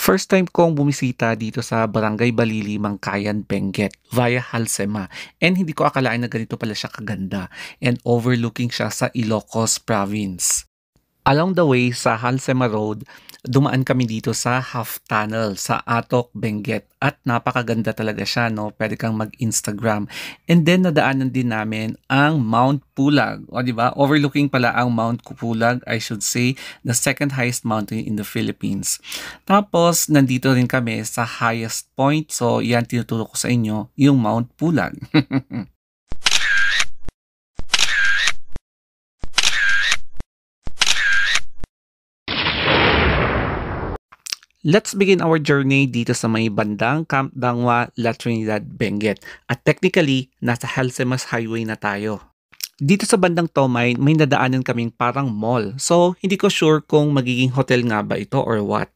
First time kong bumisita dito sa Barangay Balili, Mangkayan, Benguet via Halsema, and hindi ko akalain na ganito pala siya kaganda and overlooking siya sa Ilocos Province. Along the way sa Halsema Road, dumaan kami dito sa half tunnel sa Atok, Benguet at napakaganda talaga siya, no? Pwede kang mag-Instagram. And then nadaanan din namin ang Mount Pulag. O di ba? Overlooking pala ang Mount Pulag, I should say, the second highest mountain in the Philippines. Tapos nandito rin kami sa highest point. So yan tinuturo ko sa inyo, yung Mount Pulag. Let's begin our journey dito sa may bandang Camp Dangwa, La Trinidad, Benguet. At technically, nasa Halsemas Highway na tayo. Dito sa bandang Tomay, may nadaanan kaming parang mall. So, hindi ko sure kung magiging hotel nga ba ito or what.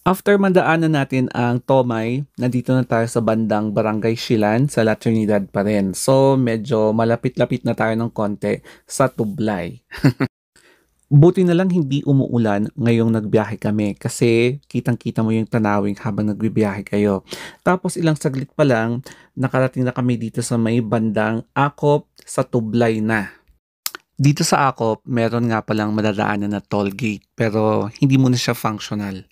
After mandaanan natin ang Tomay, nandito na tayo sa bandang Barangay Silan sa La Trinidad pa rin. So, medyo malapit-lapit na tayo ng konti sa Tublay. Buti na lang hindi umuulan ngayong nagbiyahe kami kasi kitang-kita mo yung tanawing habang nagbibiyahe kayo. Tapos ilang saglit pa lang, nakarating na kami dito sa may bandang Akop sa Tublay na. Dito sa Akop, meron nga palang madadaanan na toll gate pero hindi muna siya functional.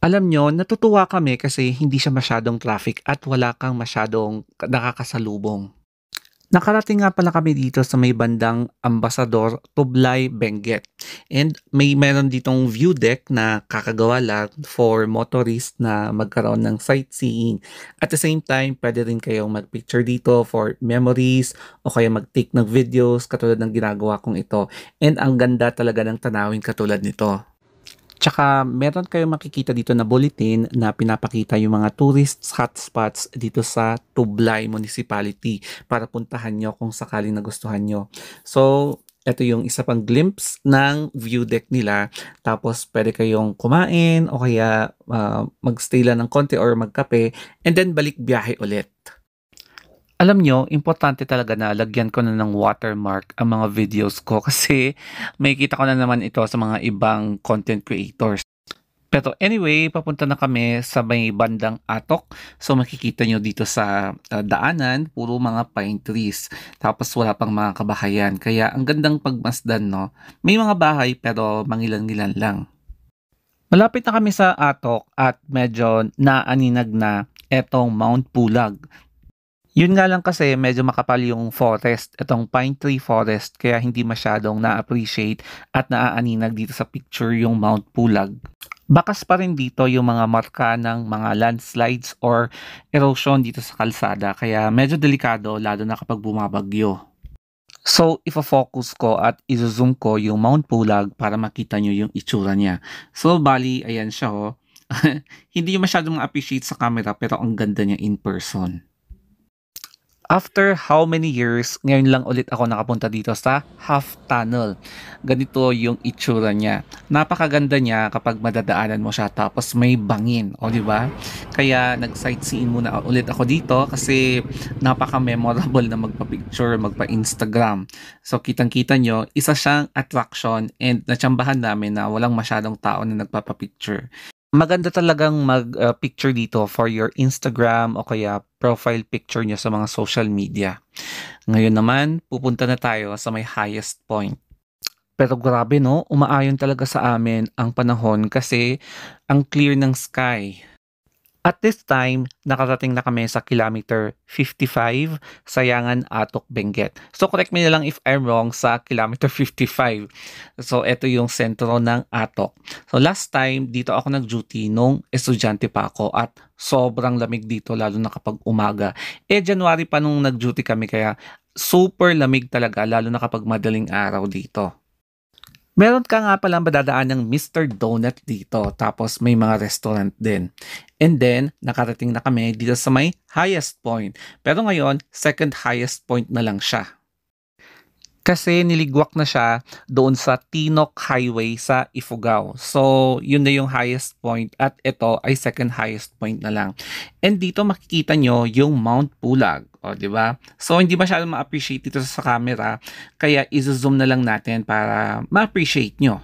Alam nyo, natutuwa kami kasi hindi siya masyadong traffic at wala kang masyadong nakakasalubong. Nakarating nga pala kami dito sa may bandang Ambassador, Tublay, Benguet. And meron ditong view deck na kakagawa lang for motorists na magkaroon ng sightseeing. At the same time, pwede rin kayong magpicture dito for memories o kaya mag-take ng videos katulad ng ginagawa kong ito. And ang ganda talaga ng tanawin katulad nito. Tsaka meron kayong makikita dito na bulletin na pinapakita yung mga tourist hotspots dito sa Tublay Municipality para puntahan nyo kung sakaling nagustuhan nyo. So, ito yung isa pang glimpse ng view deck nila. Tapos, pwede kayong kumain o kaya magstay lang ng konti or magkape and then balik biyahe ulit. Alam nyo, importante talaga na lagyan ko na ng watermark ang mga videos ko kasi makikita ko na naman ito sa mga ibang content creators. Pero anyway, papunta na kami sa may bandang Atok. So makikita nyo dito sa daanan, puro mga pine trees. Tapos wala pang mga kabahayan. Kaya ang gandang pagmasdan, no? May mga bahay pero mangilan-ngilan lang. Malapit na kami sa Atok at medyo naaninag na etong Mount Pulag. Yun nga lang kasi medyo makapal yung forest, itong pine tree forest, kaya hindi masyadong na-appreciate at naaaninag dito sa picture yung Mount Pulag. Bakas pa rin dito yung mga marka ng mga landslides or erosion dito sa kalsada, kaya medyo delikado lalo na kapag bumabagyo. So, ifo-focus ko at i-zoom ko yung Mount Pulag para makita nyo yung itsura niya. So, bali, ayan siya oh. Hindi masyadong ma-appreciate sa camera pero ang ganda niya in person. After how many years, ngayon lang ulit ako nakapunta dito sa half tunnel. Ganito yung itsura niya. Napakaganda niya kapag madadaanan mo siya tapos may bangin, o di ba? Kaya nag-sightseeing muna ulit ako dito kasi napaka-memorable na magpa-picture, magpa-Instagram. So kitang-kita nyo, isa siyang attraction and natsambahan namin na walang masyadong tao na nagpapa-picture. Maganda talagang mag-picture dito for your Instagram o kaya profile picture nyo sa mga social media. Ngayon naman, pupunta na tayo sa may highest point. Pero grabe no, umaayon talaga sa amin ang panahon kasi ang clear ng sky. At this time, nakarating na kami sa kilometer 55, Sayangan, Atok, Benguet. So correct me na lang if I'm wrong sa kilometer 55. So ito yung sentro ng Atok. So last time, dito ako nag-duty nung estudyante pa ako at sobrang lamig dito lalo na kapag umaga. January pa nung nag-duty kami kaya super lamig talaga lalo na kapag madaling araw dito. Meron ka nga palang madadaan ng Mr. Donut dito, tapos may mga restaurant din. And then, nakarating na kami dito sa may highest point. Pero ngayon, second highest point na lang siya. Kasi niligwak na siya doon sa Tinok Highway sa Ifugao. So, yun na yung highest point at ito ay second highest point na lang. And dito makikita nyo yung Mount Pulag. O, di ba? So, hindi masyadong ma-appreciate dito sa camera. Kaya, i-zoom na lang natin para ma-appreciate nyo.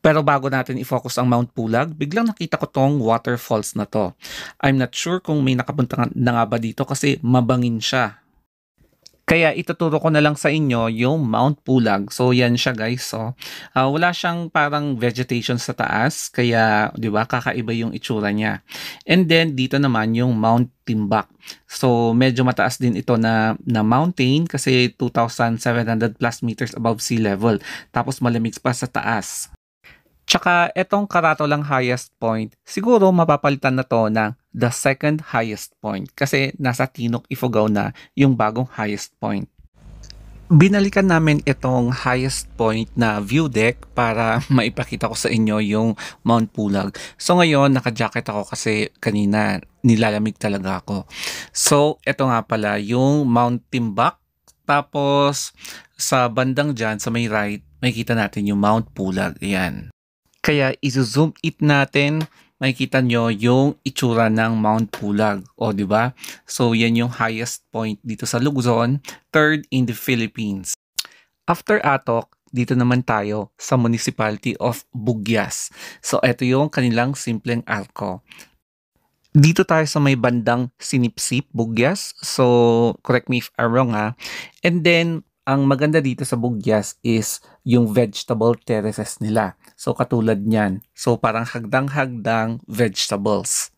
Pero bago natin i-focus ang Mount Pulag, biglang nakita ko tong waterfalls na 'to. I'm not sure kung may nakapunta na nga ba dito kasi mabangin siya. Kaya ituturo ko na lang sa inyo yung Mount Pulag. So yan siya guys. So, wala siyang parang vegetation sa taas kaya 'di ba kakaiba yung itsura niya. And then dito naman yung Mount Timbak. So medyo mataas din ito na mountain kasi 2,700 plus meters above sea level. Tapos malamig pa sa taas. Tsaka etong Karato lang highest point, siguro mapapalitan na 'to ng the second highest point kasi nasa Tinok Ifugao na yung bagong highest point. Binalikan namin itong highest point na view deck para maipakita ko sa inyo yung Mount Pulag. So ngayon naka-jacket ako kasi kanina nilalamig talaga ako. So eto nga pala yung Mount Timbak. Tapos sa bandang dyan sa may right, makikita natin yung Mount Pulag. Ayan. Kaya izo-zoom it natin, makikita nyo yung itsura ng Mount Pulag. O, di ba? So, yan yung highest point dito sa Luzon, third in the Philippines. After Atok, dito naman tayo sa Municipality of Bugyas. So, ito yung kanilang simpleng arko. Dito tayo sa may bandang Sinipsip, Bugyas. So, correct me if I'm wrong ha. And then, ang maganda dito sa Bugyas is yung vegetable terraces nila. So katulad niyan. So parang hagdang-hagdang vegetables.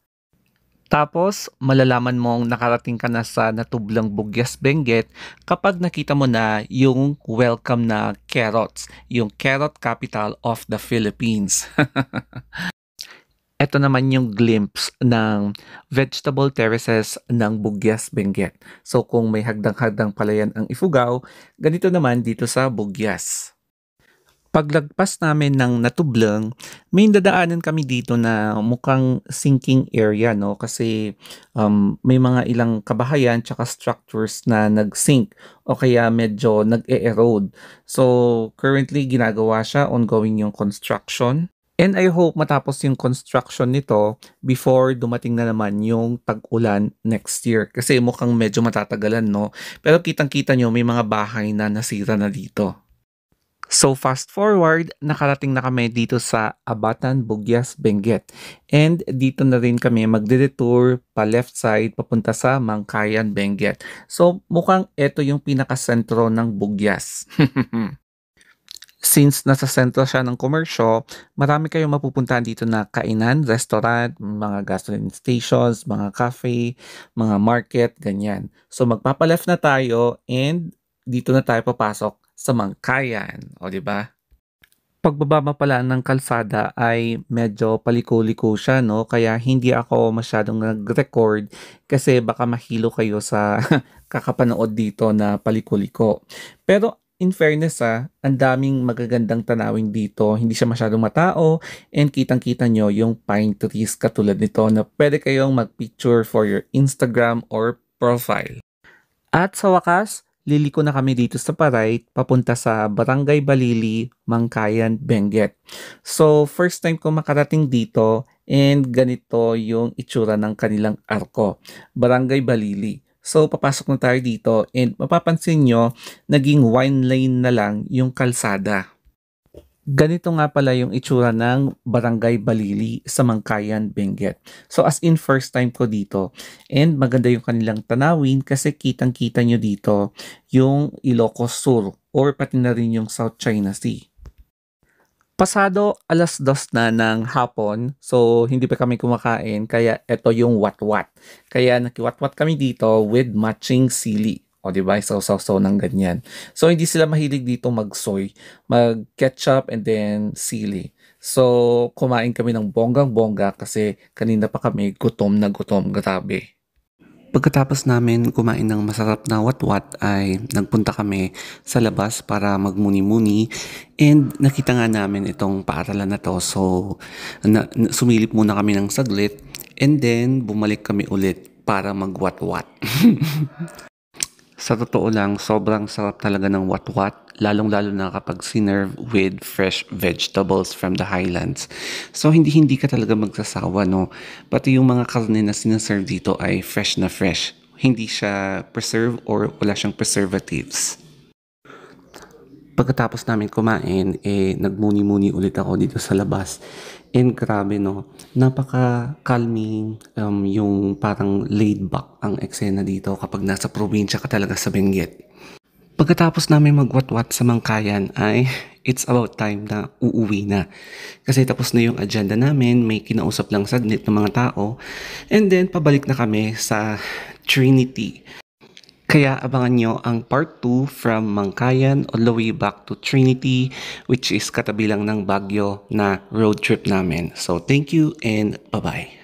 Tapos malalaman mong nakarating ka na sa natublang Bugyas Benguet kapag nakita mo na yung welcome na carrots, yung carrot capital of the Philippines. Ito naman yung glimpse ng vegetable terraces ng Bugyas Benguet. So kung may hagdang-hagdang palayan ang Ifugao, ganito naman dito sa Bugyas. Paglagpas namin ng Natublang, may dadaanan kami dito na mukhang sinking area, no? Kasi may mga ilang kabahayan tsaka structures na nag-sink o kaya medyo nag-e-erode. So currently ginagawa siya, ongoing yung construction. And I hope matapos yung construction nito before dumating na naman yung tag-ulan next year. Kasi mukhang medyo matatagalan, no? Pero kitang-kita nyo may mga bahay na nasira na dito. So fast forward, nakarating na kami dito sa Abatan, Bugyas, Benguet. And dito na rin kami magde-detour pa left side papunta sa Mangkayan, Benguet. So mukhang ito yung pinakasentro ng Bugyas. Since nasa sentro siya ng komersyo, marami kayong mapupuntahan dito na kainan, restaurant, mga gasoline stations, mga cafe, mga market, ganyan. So magpapa-left na tayo and dito na tayo papasok sa Mangkayan. O, di ba? Pagbaba pala ng kalsada ay medyo paliko-liko siya, no? Kaya hindi ako masyadong nag-record kasi baka mahilo kayo sa kakapanood dito na paliko-liko. Pero in fairness ang daming magagandang tanawin dito. Hindi siya masyadong matao and kitang-kita nyo yung pine trees katulad nito na pwede kayong mag-picture for your Instagram or profile. At sa wakas, liliko na kami dito sa Paray papunta sa Barangay Balili, Mangkayan, Benguet. So first time ko makarating dito and ganito yung itsura ng kanilang arko, Barangay Balili. So, papasok na tayo dito and mapapansin nyo, naging wine lane na lang yung kalsada. Ganito nga pala yung itsura ng Barangay Balili sa Mangkayan, Benguet. So, as in first time ko dito. And maganda yung kanilang tanawin kasi kitang-kita nyo dito yung Ilocos Sur or pati na rin yung South China Sea. Pasado 2:00 na ng hapon, so hindi pa kami kumakain, kaya ito yung watwat. Kaya nakiwatwat kami dito with matching sili. O diba, sausaw-saw ng ganyan. So hindi sila mahilig dito mag-soy, mag-ketchup and then sili. So kumain kami ng bonggang-bongga kasi kanina pa kami gutom na gutom, grabe. Pagkatapos namin kumain ng masarap na watwat ay nagpunta kami sa labas para magmuni-muni and nakita nga namin itong paaralan na to. So sumilip muna kami ng saglit and then bumalik kami ulit para magwatwat. Sa totoo lang, sobrang sarap talaga ng watwat, lalong-lalo na kapag sinerve with fresh vegetables from the highlands. So, hindi ka talaga magsasawa, no? Pati yung mga karne na sinaserve dito ay fresh na fresh. Hindi siya preserve or wala siyang preservatives. Pagkatapos namin kumain, nagmuni-muni ulit ako dito sa labas. And grabe 'no, napaka-calming, yung parang laid back ang eksena dito kapag nasa probinsya ka talaga sa Benguet. Pagkatapos namin magwatwat sa Mangkayan ay it's about time na uuwi na. Kasi tapos na yung agenda namin, may kinausap lang saglit ng mga tao, and then pabalik na kami sa Trinity. Kaya abangan nyo ang part 2 from Mangkayan all the way back to Trinity, which is katabi lang ng Baguio na road trip namin. So thank you and bye-bye.